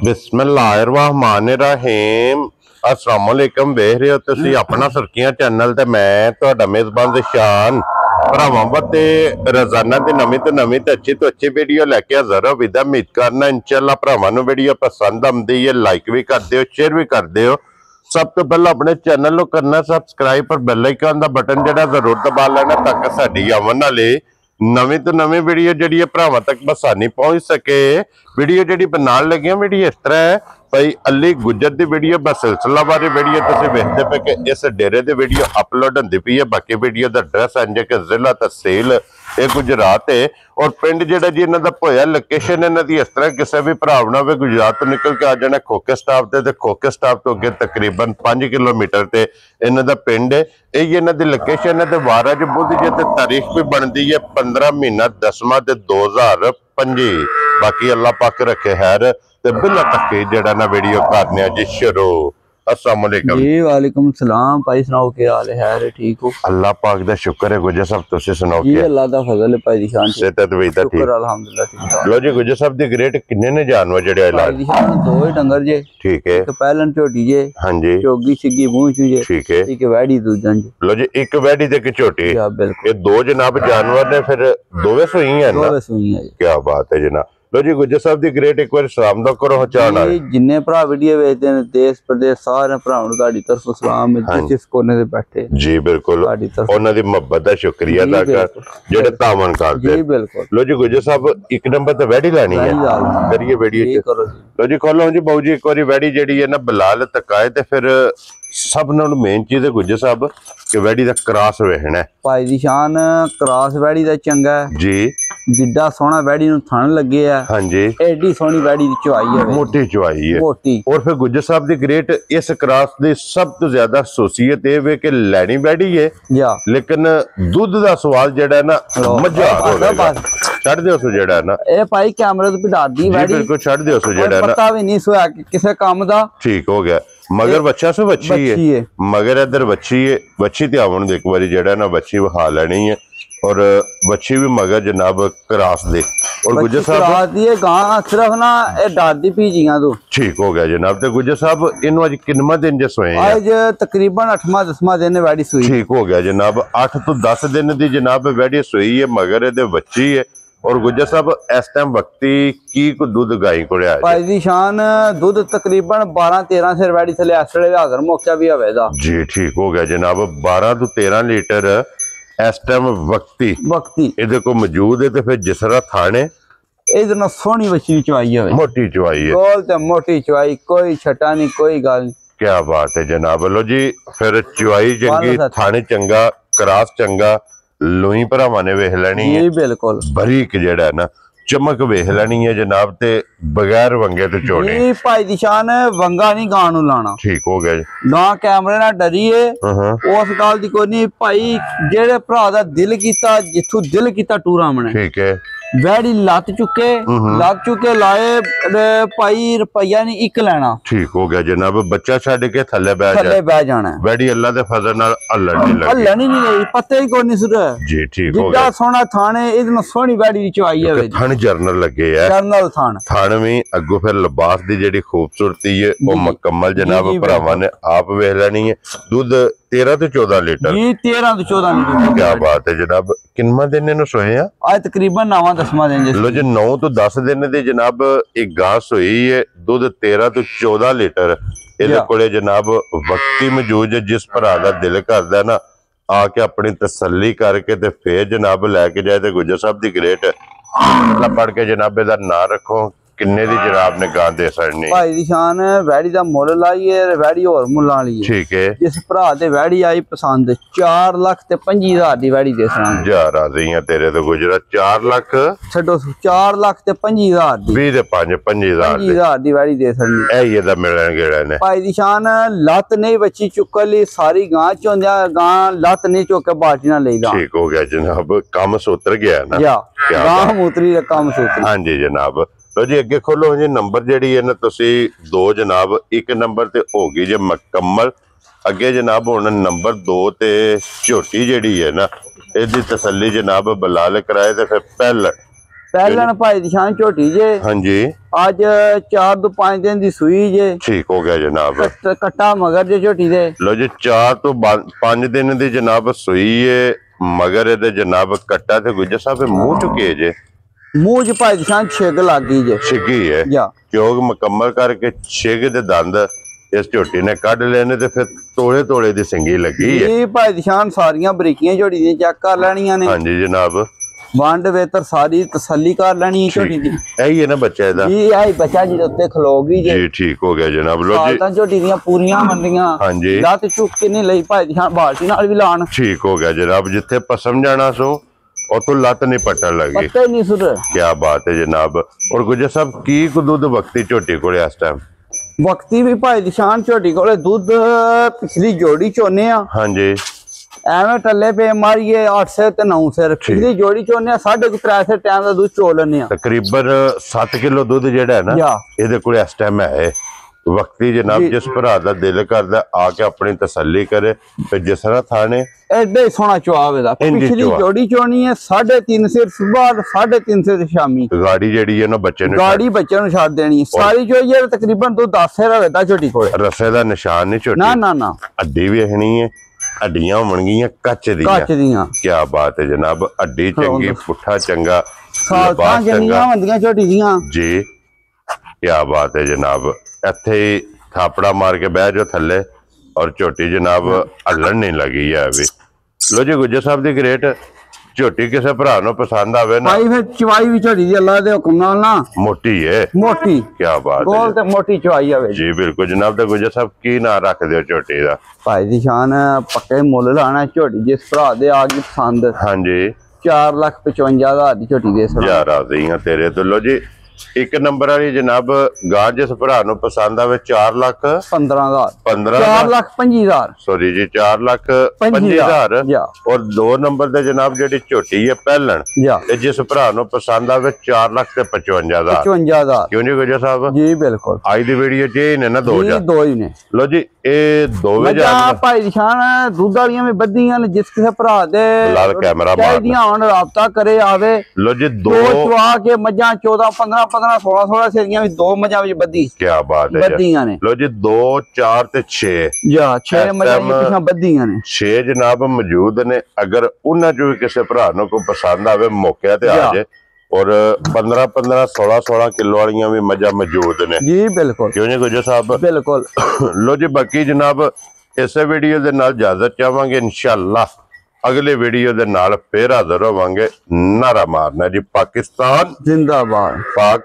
बिस्मिल्लाहिर्रहमानिर्रहीम अस्सलाम वालेकुम। वेख रहे हो तुसी अपना सुर्खियां चैनल ते मैं तुहाडा मेजबान दिशान भरावां ते रोजाना दी नवीं तो नवीं ते अच्छी वीडियो लैके हाजिर हो। विदा उम्मीद करना इंशाअल्लाह भरावां नूं वीडियो पसंद आउंदी है, लाइक भी कर दिओ, शेयर भी कर दिओ। सब तो पहले अपने चैनल को करना सबसक्राइब पर बेल आइकन दा बटन जिहड़ा जरूर दबा लेना ताकि साडी आवन वाली नवीं तो नवीं वीडियो जिहड़ी भरावां तक आसानी पहुंच सके। वीडियो जिहड़ी बनाण लगे वीडियो इस तरह है भाई अली गुजर दी वीडियो बस सिलसिला बारे वीडियो तुसीं वेखदे पे कि इस डेरे दी वीडियो अपलोड होंदी पई है। बाकी वीडियो दा एड्रैस इंज के जिला तहसील ये गुजरात है और पिंड जिहड़ा जी इन्हां दा भोया लोकेशन इन्हां दी इस तरह किसी भी भरा ना होवे गुजरात तो निकल के आ जाना खोखे स्टाफ ते खोखे स्टाफ तो अगे तकरीबन 5 किलोमीटर ते इन्हां दा पिंड है। यही इन्हां दी लोकेशन है। वारा ज बुध जे ते तारीख भी बनती है 15 महीना 10वां 2025। बाकी अल्लाह पाक रखे खैर ते बिला तक जेड़ा ना वीडियो करने जी शुरू। अस्सलाम वालेकुम जी। वालेकुम सलाम भाई, सुनाओ क्या हाल है? ठीक हो? अल्लाह पाक दा शुक्र है। गुजर साहब तुसी सुनाओ जी अल्लाह दा फजल है भाई दी शान से सेहत तबीयत ठीक अल्हम्दुलिल्लाह ठीक ठाक। लो जी गुजर साहब दी ग्रेट किन्ने ने जानवर जेड़े भाई इलाज दी शान दो ही डंगर जे। ठीक है। एक पहलन झोटी जे, हां जी चोगी छिगी मूंह च जे, ठीक है। एक वैड़ी दूजन जे। लो जी एक वैड़ी ते एक झोटी या बिल्कुल ये दो जनाब जानवर ने फिर दोवे सुई है ना? दोवे सुई है। क्या बात है जनाब। लो जी गुजर साहब दी ग्रेट एक बार सलाम दा करो चाहना है जिन्ने भरा वीडियो वेखदे ने देश प्रदेश सारे भरावां नूं तुहाडी तरफों सलाम है जिस कोने ते बैठे। जी बिल्कुल उन्हां दी मोहब्बत दा शुक्रिया अदा कर जेड़े तावन करदे। जी बिल्कुल। लो जी गुजर साहब एक नंबर ते वैड़ी लेनी है करिए वीडियो लो जी खोलो जी बाबू जी एक बार वैड़ी जेड़ी है ना बिलाल तकाए ते फिर सब नाल मेन चीज है गुजर साहब कि वैड़ी दा क्रॉस वेखना है। भाई दी शान क्रॉस वैड़ी दा चंगा है जी। जिड्डा सोहना वैड़ी नूं थन लगे है। हां जी एडी सोहनी वैड़ी दी चौआई है, मोटी चौआई है मोटी। और फिर गुजर साहब दी ग्रेट इस क्रॉस दी सब तो ज्यादा खासियत ये वे कि लैनी वैड़ी है लेकिन दूध दा सवाल जेड़ा ना मजा छड़ दियो सो जेड़ा ना ए भाई कैमरे तो बिठा दी वैड़ी बिल्कुल छड़ दियो सो जेड़ा ना पता भी नहीं सोया किसे काम दा ठीक हो गया। मगर बच्चा सो बच्ची है मगर इधर बच्ची है बच्ची ते आवन एक बारी जेड़ा ना बच्ची विखा लेनी है और बच्ची भी मगर जनाब क्रॉस दे और गुजर साहब दी गां सिर्फ ना ए डादी पीजियां तो ठीक हो गया जनाब। ते गुजर साहब इनु आज किन्ना दिन जे सोए हैं? आज तकरीबन 8वां 10वां दिन वैड़ी सोई। ठीक हो गया जनाब 8 तो 10 दिन दी जनाब वैड़ी सोई है मगर ए बच्ची है और गुजर साहब इस टाइम वक्ती की को दूध गाय को आया भाई दी शान दूध तकरीबन 12-13 से वैड़ी थले आसड़े हाजिर मौका भी हवेदा जी। ठीक हो गया जनाब 12 तो 13 लीटर इस टाइम वक्ती इधर को मौजूद है। तो फिर जिसरा थाने इधर सोहनी बच्ची चवाई है, मोटी चवाई है, गोल ते मोटी चवाई, कोई छटा नहीं कोई गल नहीं। क्या बात है जनाब। लो जी फिर चवाई चंगी थाने चंगा क्रॉस चंगा लोही भरावां ने वेख लेनी है बिल्कुल बरीक जेड़ा है ना चमक वेख लेनी है जनाब ते बगैर वंगे तो चोने भाई दी शान वंगा नहीं गां नूं लाना। ठीक हो गया ना कैमरे ना डरिए उस गल दी कोई नहीं भाई जेड़े भरा दा दिल कीता जिथों दिल कीता टूरा मने। ठीक है वैड़ी लत चुके लाए भाई रुपया नहीं एक लेना। ठीक हो गया जनाब बच्चा छड़ के थले बह जाना वैड़ी अल्लाह दे फजल नाल हल्लण नहीं लई पत्ते ही कोई नहीं सुर जी। ठीक हो गया सोना थाने इदन सोहनी वैड़ी दी चवाई है थन जरनल लगे है जरनल थान भी अगो फिर लिबास दी जेड़ी खूबसूरती है वो मुकम्मल जनाब भरावां ने आप वेख लेनी है। दूध 13 तो 14 लीटर जी 13 तो 14 लीटर। क्या बात है जनाब किन्ना दिन इन्हू सोए हैं? आज तकरीबन 9वां 10वां दिन। लो जी 9 तो 10 दिन दी जनाब एक गां सोई है दूध 13 तो 14 लीटर इहदे कोले जनाब वक्ती मौजूद है। जिस भरा दा दिल करदा ना आके अपनी तसल्ली करके ते फिर जनाब लैके जाए ते गुजर साहब दी ग्रेट पढ़ के जनाब इहदा नां रखो किन्ने दी जनाब ने गां दे सकनी भाई दी शान वैड़ी दा मुल लाई है वैड़ी और मुल्लां वाली है। ठीक है जिस भरा ते वैड़ी आई पसंद 4,25,000 दी वैड़ी दे सना जा राजी है तेरे तो गुजरा 4 लाख छड्डो 4,25,000 दी 20 ते 5,25,000 दी वैड़ी दे सकनी ए ये दा मिलन गेड़ा ने भाई दी शान लत नहीं बच्ची चुकली सारी गां चोंदिया गां लत नहीं चुक के बाल्टी ना लेदा। ठीक हो गया जनाब काम सूत्र गया ना गां मूत्री दा काम सूत्र। हां जी जनाब लो जी अगे खोलो जी नंबर जेडी है ना तुसी दो जनाब एक नंबर ते होगी जे मुकम्मल अगे जनाब हुण नंबर 2 ते झोटी जेडी है ना इहदी तसल्ली जनाब बिलाल कराए ते फिर पहल ਪਹਿਲਾਂ ਭਾਈ ਦੀ ਸ਼ਾਨ ਝੋਟੀ ਜੇ ਹਾਂਜੀ ਅੱਜ 4 ਤੋਂ 5 ਦਿਨ ਦੀ ਸੂਈ ਜੇ ਠੀਕ ਹੋ ਗਿਆ ਜਨਾਬ ਕੱਟਾ ਮਗਰ ਜੇ ਝੋਟੀ ਦੇ ਲੋ ਜੀ 4 ਤੋਂ 5 ਦਿਨ ਦੀ ਜਨਾਬ ਸੂਈ ਏ ਮਗਰ ਇਹਦੇ ਜਨਾਬ ਕੱਟਾ ਤੇ ਗੁੱਜਰ ਸਾਹਿਬ ਮੂੰਹ ਚੁੱਕੇ ਜੇ ਮੂੰਹ ਚ ਭਾਈ ਦੀ ਸ਼ਾਨ ਛਿੱਗ ਲੱਗ ਗਈ ਜੇ ਛਿੱਗੀ ਹੈ ਜਾ ਕਿਉਂਕਿ ਮੁਕੰਮਲ ਕਰਕੇ ਛਿੱਗ ਦੇ ਦੰਦ ਇਸ ਝੋਟੀ ਨੇ ਕੱਢ ਲੈਣੇ ਤੇ ਫਿਰ ਤੋੜੇ ਤੋੜੇ ਦੀ ਸਿੰਗੀ ਲੱਗੀ ਹੈ ਇਹ ਭਾਈ ਦੀ ਸ਼ਾਨ ਸਾਰੀਆਂ ਬਰੀਕੀਆਂ ਝੋਟੀ ਦੀਆਂ ਚੈੱਕ ਕਰ ਲੈਣੀਆਂ ਨੇ ਹਾਂਜੀ ਜਨਾਬ ਵੰਡ ਵੇਤਰ ਸਾਰੀ ਤਸੱਲੀ ਕਰ ਲੈਣੀ ਹੈ ਝੋਟੀ ਦੀ ਇਹੀ ਹੈ ਨਾ ਬੱਚਾ ਇਹਦਾ ਇਹ ਆਈ ਬੱਚਾ ਜੀ ਉੱਤੇ ਖਲੋ ਗਈ ਜੇ ਜੀ ਠੀਕ ਹੋ ਗਿਆ ਜਨਾਬ ਲੋ ਜੀ ਤਾਂ ਝੋਟੀ ਦੀਆਂ ਪੂਰੀਆਂ ਮੰਡੀਆਂ ਹਾਂਜੀ ਲੱਤ ਚੁੱਕ ਕੇ ਨਹੀਂ ਲਈ ਭਾਈ ਦੀ ਸ਼ਾਨ ਬਾਲਟੀ ਨਾਲ ਵੀ ਲਾਣ ਠੀਕ ਹੋ ਗਿਆ ਜਨਾਬ ਜਿੱਥੇ ਪਸਮ ਜਾਣਾ ਸੋ ਉਤੋਂ ਲੱਤ ਨਹੀਂ ਪੱਟਣ ਲੱਗੀ ਪੱਤੇ ਨਹੀਂ ਸੁਰ ਕੀ ਬਾਤ ਹੈ ਜਨਾਬ ਔਰ ਗੁੱਜਰ ਸਾਹਿਬ ਕੀ ਦੁੱਧ ਵਕਤੀ ਝੋਟੀ ਕੋਲੇ ਇਸ ਟਾਈਮ ਵਕਤੀ ਵੀ ਭਾਈ ਦੀ ਸ਼ਾਨ ਝੋਟੀ ਕੋਲੇ ਦੁੱਧ ਪਿਛਲੀ ਜੋੜੀ ਚੋਨੇ ਆ ਹਾਂਜੀ ਐਵੇਂ ਟੱਲੇ ਪੇ ਮਾਰੀਏ 8 ਸੇ ਤੇ 9 ਸੇ ਪਿਛਲੀ ਜੋੜੀ ਚੋਨੇ ਆ 3.5 ਸੇ ਟਾਈਮ ਦਾ ਦੁੱਧ ਚੋ ਲੈਨੇ ਆ ਤਕਰੀਬਨ 7 ਕਿਲੋ ਦੁੱਧ ਜਿਹੜਾ ਹੈ ਨਾ ਇਹਦੇ ਕੋਲੇ ਇਸ ਟਾਈਮ ਹੈ ਵਕਤੀ ਜਨਾਬ ਜਿਸ ਭਰਾ ਦਾ ਦਿਲ ਕਰਦਾ ਆ ਕੇ ਆਪਣੀ ਤਸੱਲੀ ਕਰੇ ਤੇ ਜਿਸ ਤਰ੍ਹਾਂ ਥਾਣੇ ਐਡੇ ਹੀ ਸੋਹਣਾ ਚੁਆਵ ਇਹਦਾ ਪਿਛਲੀ ਜੋੜੀ ਚੋਣੀ ਹੈ 3.5 ਸੇ ਸਵੇਰ 3.5 ਸੇ ਸ਼ਾਮੀ ਗਾੜੀ ਜਿਹੜੀ ਹੈ ਨਾ ਬੱਚੇ ਨੂੰ ਗਾੜੀ ਬੱਚੇ ਨੂੰ ਛੱਡ ਦੇਣੀ ਸਾਰੀ ਚੋਈ ਹੈ ਤਕਰੀਬਨ ਤੋਂ 10 ਸੇ ਰਵੇਦਾ ਝੋਟੀ ਕੋਲੇ ਰਸੇ ਦਾ ਨਿਸ਼ਾਨ ਨਹੀਂ ਝੋਟੀ ਨਾ ਨਾ ਨਾ ਅੱਡੀ ਵੀ ਨਹੀਂ ਹੈ ਅੱਡੀਆਂ ਹੋਣਗੀਆਂ ਕੱਚ ਦੀਆਂ ਕੀ ਬਾਤ ਹੈ ਜਨਾਬ ਅੱਡੀ ਚੰਗੀ ਪੁੱਠਾ ਚੰਗਾ ਸਾਲਾਂ ਜੰਨੀਆਂ ਹੁੰਦੀਆਂ ਝੋਟੀ ਦੀਆਂ ਜੀ ਕੀ ਬਾਤ ਹੈ ਜਨਾਬ ਇੱਥੇ ਹੀ ਥਾਪੜਾ ਮਾਰ ਕੇ ਬਹਿ ਜਾਓ ਥੱਲੇ ਔਰ ਝੋਟੀ ਜਨਾਬ ਹੱਲਣ ਨਹੀਂ ਲੱਗੀ ਹੈ ਵੀ ਲੋ ਜੀ ਗੁੱਜਰ ਸਾਹਿਬ ਦੀ ਗ੍ਰੇਟ ਝੋਟੀ ਕਿਸੇ ਭਰਾ ਨੂੰ ਪਸੰਦ ਆਵੇ ਨਾ ਭਾਈ ਫਿਰ ਚਵਾਈ ਵੀ ਝੋਟੀ ਦੀ ਅੱਲਾ ਦੇ ਹੁਕਮ ਨਾਲ ਨਾ ਮੋਟੀ ਹੈ ਮੋਟੀ ਕੀ ਬਾਤ ਹੈ ਗੋਲ ਤੇ ਮੋਟੀ ਚਵਾਈ ਆਵੇ ਜੀ ਬਿਲਕੁਲ ਜਨਾਬ ਤੇ ਗੁੱਜਰ ਸਾਹਿਬ ਕੀ ਨਾਂ ਰੱਖਦੇ ਹੋ ਝੋਟੀ ਦਾ ਭਾਈ ਦੀ ਸ਼ਾਨ ਪੱਕੇ ਮੁੱਲ ਲਾਣਾ ਝੋਟੀ ਜਿਸ ਭਰਾ ਦੇ ਆ ਗਈ ਪਸੰਦ ਹਾਂਜੀ 4,55,000 ਦੀ ਝੋਟੀ ਦੇ ਸਰ ਯਾਰ ਆਦੀਆਂ ਤੇਰੇ ਤੋਂ ਲੋ ਜੀ ਇੱਕ ਨੰਬਰ ਵਾਲੀ ਜਨਾਬ ਗਾਂ ਜਿਸ ਭਰਾ ਨੂੰ ਪਸੰਦ ਆਵੇ 4,15,000 4,25,000 ਸੋਰੀ ਜੀ 4,25,000 ਔਰ 2 ਨੰਬਰ ਦੇ ਜਨਾਬ ਜਿਹੜੀ ਝੋਟੀ ਹੈ ਪਹਿਲਣ ਤੇ ਜਿਸ ਭਰਾ ਨੂੰ ਪਸੰਦ ਆਵੇ 4,55,000 ਕਿਉਂ ਨਹੀਂ ਗੁਜਰ ਸਾਹਿਬ ਜੀ ਬਿਲਕੁਲ ਅੱਜ ਦੀ ਵੀਡੀਓ ਚ ਇਹ ਨੇ ਨਾ 2000 ਦੋ ਹੀ ਨੇ ਲੋ ਜੀ ਇਹ ਦੋਵੇਂ ਜਾਨ ਭਾਈ ਨਿਸ਼ਾਨ ਦੁੱਧ ਵਾਲੀਆਂ ਵੀ ਬੱਧੀਆਂ ਨੇ ਜਿਸ ਕਿਸੇ ਭਰਾ ਦੇ ਲਾਲ ਕੈਮਰਾ ਚਾਹੀਦੀਆਂ ਹੁਣ ਰਾਬਤਾ ਕਰੇ ਆਵੇ ਲੋ ਜੀ ਦੋ ਚਵਾ ਕੇ ਮੱਝਾਂ 14 15 16 ਸੇਰੀਆਂ ਵੀ 2 ਮੱਝਾਂ ਵਿੱਚ ਬੱਧੀ ਕੀ ਬਾਤ ਹੈ ਬੱਧੀਆਂ ਨੇ ਲੋ ਜੀ 2 4 ਤੇ 6 ਜਾਂ 6 ਮੱਝਾਂ ਪਿਛਾਂ ਬੱਧੀਆਂ ਨੇ 6 ਜਨਾਬ ਮੌਜੂਦ ਨੇ ਅਗਰ ਉਹਨਾਂ ਚੋਂ ਵੀ ਕਿਸੇ ਭਰਾ ਨੂੰ ਕੋਈ ਪਸੰਦ ਆਵੇ ਮੌਕੇ ਤੇ ਆ ਜਾਏ ਔਰ 15 16 ਕਿਲੋ ਵਾਲੀਆਂ ਵੀ ਮੱਝਾਂ ਮੌਜੂਦ ਨੇ ਜੀ ਬਿਲਕੁਲ ਕਿਉਂ ਨਹੀਂ ਗੁਜਰ ਸਾਹਿਬ ਬਿਲਕੁਲ ਲੋ ਜੀ ਬਾਕੀ ਜਨਾਬ ਇਸੇ ਵੀਡੀਓ ਦੇ ਨਾਲ ਇਜਾਜ਼ਤ ਚਾਹਾਂਗੇ ਇਨਸ਼ਾਅੱਲਾ ਅਗਲੇ ਵੀਡੀਓ ਦੇ ਨਾਲ ਫੇਰ ਹਾਜ਼ਰ ਹੋਵਾਂਗੇ ਨਾਰਾ ਮਾਰਨਾ ਜੀ ਪਾਕਿਸਤਾਨ ਜ਼ਿੰਦਾਬਾਦ ਪਾਕ